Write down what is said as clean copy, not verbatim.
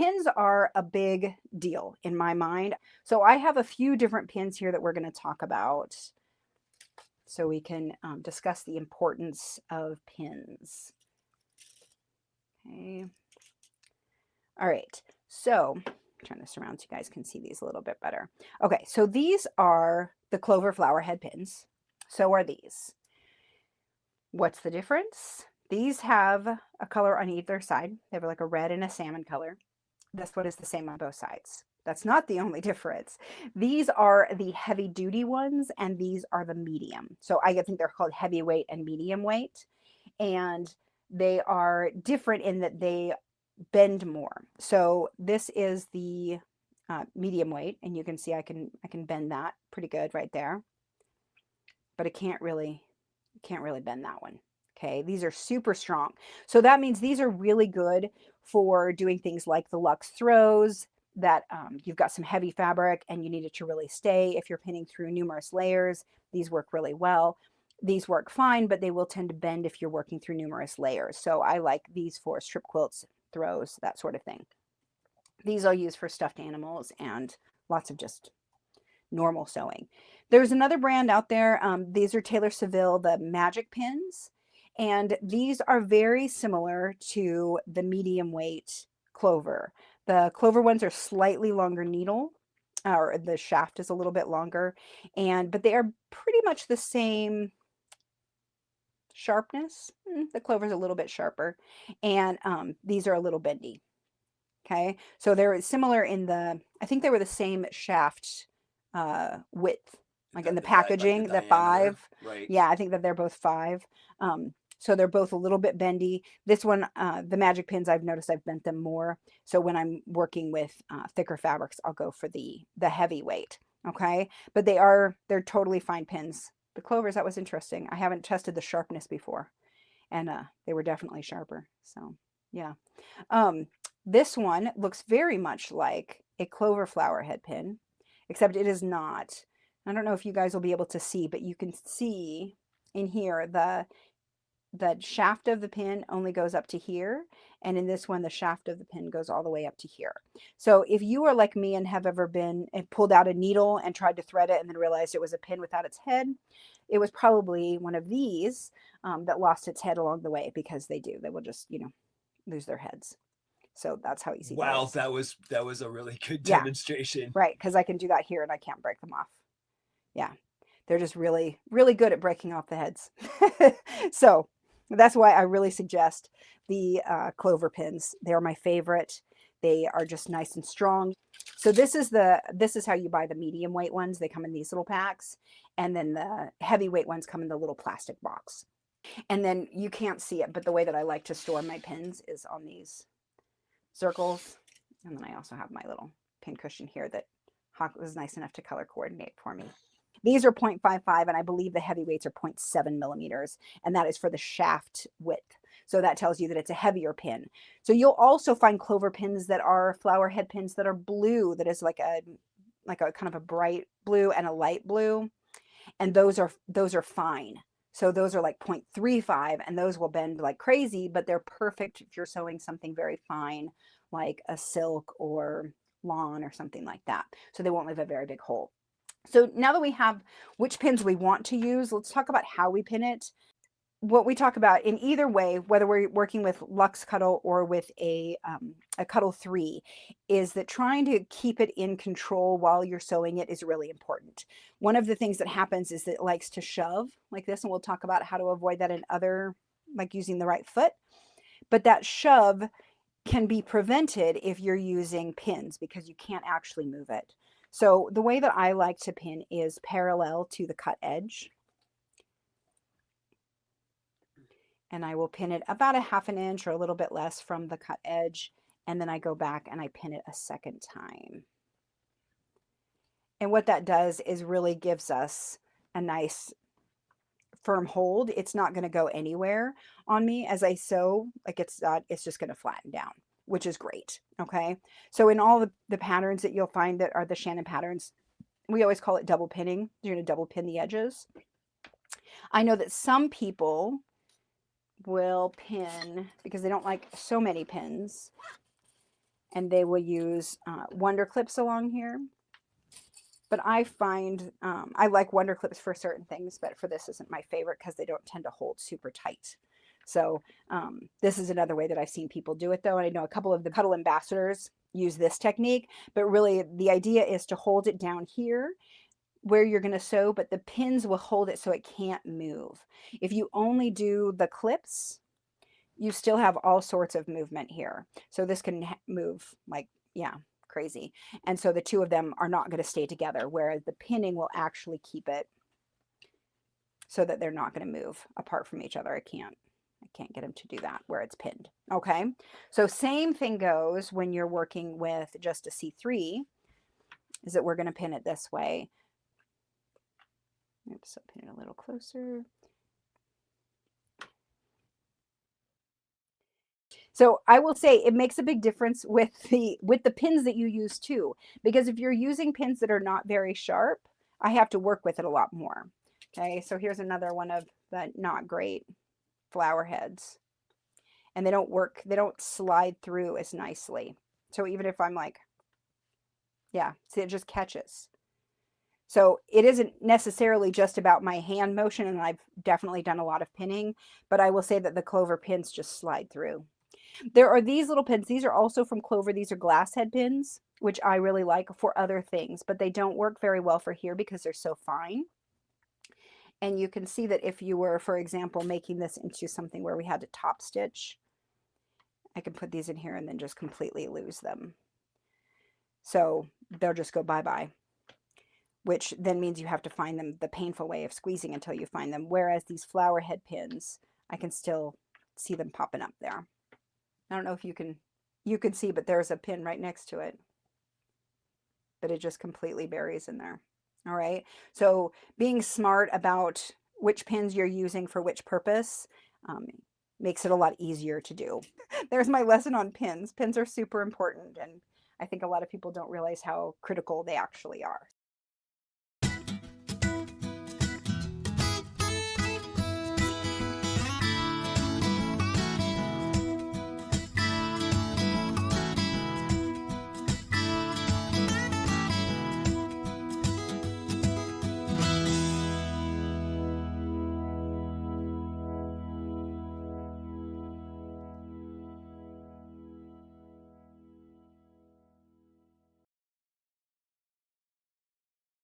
pins are a big deal in my mind. So I have a few different pins here that we're going to talk about so we can discuss the importance of pins. Okay. All right. So turn this around so you guys can see these a little bit better. Okay. So these are the clover flower head pins. So are these. What's the difference? These have a color on either side. They have like a red and a salmon color. This one is the same on both sides. That's not the only difference. These are the heavy duty ones and these are the medium. So I think they're called heavyweight and medium weight. And they are different in that they bend more. So this is the medium weight, and you can see I can bend that pretty good right there. But I can't really bend that one. Okay, these are super strong. So that means these are really good for doing things like the luxe throws that you've got some heavy fabric and you need it to really stay. If you're pinning through numerous layers, these work really well. These work fine, but they will tend to bend if you're working through numerous layers. So I like these for strip quilts, throws, that sort of thing. These I'll use for stuffed animals and lots of just normal sewing. There's another brand out there. These are Taylor Seville, the magic pins. And these are very similar to the medium weight clover. The clover ones are slightly longer needle, or the shaft is a little bit longer, but they are pretty much the same sharpness. The clover is a little bit sharper, and these are a little bendy. Okay, so they're similar in I think they were the same shaft width, like in the packaging, the 5. Right. Yeah, I think that they're both 5. So they're both a little bit bendy. This one, the magic pins, I've noticed I've bent them more. So when I'm working with thicker fabrics, I'll go for the heavyweight. Okay, but they're totally fine pins. The clovers, that was interesting. I haven't tested the sharpness before, and they were definitely sharper. So yeah. This one looks very much like a clover flower head pin, except it is not. I don't know if you guys will be able to see, but you can see in here the shaft of the pin only goes up to here, and in this one the shaft of the pin goes all the way up to here. So if you are like me and have ever been and pulled out a needle and tried to thread it and then realized it was a pin without its head, it was probably one of these that lost its head along the way, because they will just lose their heads. So that's how easy that is. Wow, that was a really good demonstration. Right, because I can do that here and I can't break them off. Yeah, they're just really, really good at breaking off the heads. So that's why I really suggest the clover pins. They're my favorite. They are just nice and strong. So this is how you buy the medium weight ones. They come in these little packs, and then the heavyweight ones come in the little plastic box. And then you can't see it, but the way that I like to store my pins is on these circles. And then I also have my little pin cushion here that Hawk was nice enough to color coordinate for me. These are 0.55, and I believe the heavyweights are 0.7 millimeters, and that is for the shaft width. So that tells you that it's a heavier pin. So you'll also find clover pins that are flower head pins that are blue, that is like a kind of a bright blue and a light blue, and those are fine. So those are like 0.35, and those will bend like crazy, but they're perfect if you're sewing something very fine, like a silk or lawn or something like that. So they won't leave a very big hole. So now that we have which pins we want to use, let's talk about how we pin it. What we talk about in either way, whether we're working with Luxe Cuddle or with a Cuddle 3, is that trying to keep it in control while you're sewing it is really important. One of the things that happens is that it likes to shove like this, and we'll talk about how to avoid that in other, like using the right foot. But that shove can be prevented if you're using pins, because you can't actually move it. So the way that I like to pin is parallel to the cut edge. And I will pin it about a ½ inch or a little bit less from the cut edge. And then I go back and I pin it a second time. And what that does is really gives us a nice firm hold. It's not going to go anywhere on me as I sew. Like it's just going to flatten down, which is great. Okay. So in all the patterns that you'll find that are the Shannon patterns, we always call it double pinning. You're going to double pin the edges. I know that some people will pin, because they don't like so many pins, and they will use Wonder Clips along here. But I find I like Wonder Clips for certain things, but for this isn't my favorite because they don't tend to hold super tight. So this is another way that I've seen people do it though. And I know a couple of the Cuddle ambassadors use this technique, but really the idea is to hold it down here where you're going to sew, but the pins will hold it so it can't move. If you only do the clips, you still have all sorts of movement here. So this can move like, yeah, crazy. And so the two of them are not going to stay together, whereas the pinning will actually keep it so that they're not going to move apart from each other. I can't get them to do that where it's pinned. Okay. So same thing goes when you're working with just a C3, is that we're going to pin it this way. Oops, I'll pin it a little closer. So I will say it makes a big difference with the pins that you use too, because if you're using pins that are not very sharp, I have to work with it a lot more. Okay, so here's another one of the not great flower heads, and they don't slide through as nicely. So even if I'm like, yeah, see, it just catches. So it isn't necessarily just about my hand motion, and I've definitely done a lot of pinning, but I will say that the Clover pins just slide through. There are these little pins. These are also from Clover. These are glass head pins, which I really like for other things, but they don't work very well for here because they're so fine. And you can see that if you were, for example, making this into something where we had to top stitch, I can put these in here and then just completely lose them. So they'll just go bye-bye, which then means you have to find them the painful way of squeezing until you find them. Whereas these flower head pins, I can still see them popping up there. I don't know if you can see, but there's a pin right next to it. But it just completely buries in there. All right. So being smart about which pins you're using for which purpose makes it a lot easier to do. There's my lesson on pins. Pins are super important, and I think a lot of people don't realize how critical they actually are.